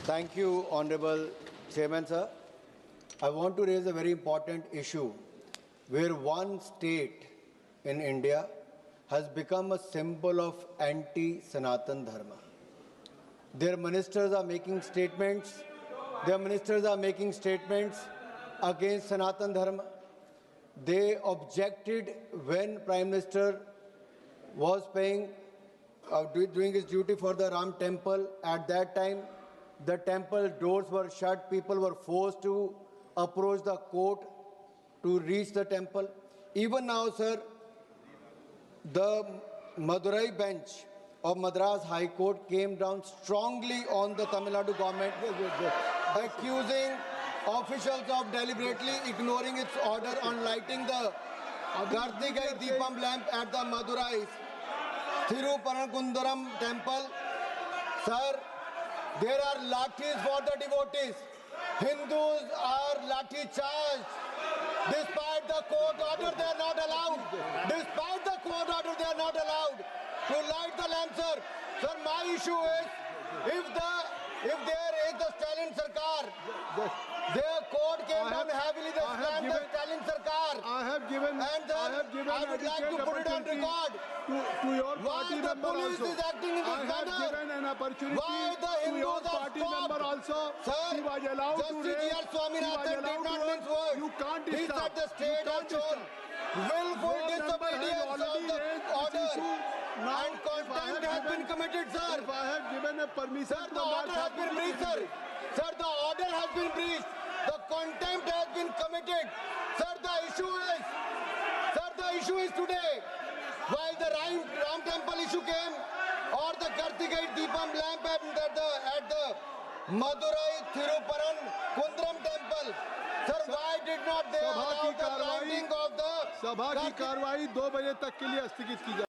Thank you, Honorable Chairman, sir. I want to raise a very important issue where one state in India has become a symbol of anti-Sanatan Dharma. Their ministers are making statements. Against Sanatan Dharma. They objected when Prime Minister was doing his duty for the Ram temple. At that time, the temple doors were shut. People were forced to approach the court to reach the temple. Even now, sir, the Madurai bench of Madras High Court came down strongly on the Tamil Nadu government, accusing officials of deliberately ignoring its order on lighting the Kartigai Deepam lamp at the Madurai Thiruparankundaram temple. Sir, there are lathis for the devotees. Hindus are lathi charged. Despite the court order, they are not allowed. Despite the court order, they are not allowed to light the lamp, sir. Sir, my issue is, if there is the Stalin Sarkar, their court came down heavily, they slammed the Stalin Sarkar. I would like to put it on record. To your party Why the member police also. is acting in this I have manner? given an opportunity Why the to your Hindus are party stopped? member also. Sir, He was allowed to Justice raise. G.R. Swaminathan did not mince words. You can't He stop. said the state has shown willful disobedience of the order, and contempt has been committed, sir. If I have given a permission, Sir, the order has been breached, sir. Sir, the order has been breached. The contempt has been committed. Sir, the issue is today, while the Ram temple issue came, or the Kartigai Deepam lamp at the Madurai Thiruparan Kundram temple. Sir, why did not they allow the lighting of the सभा की कार्रवाई 2 बजे तक के लिए स्थगित की जाए।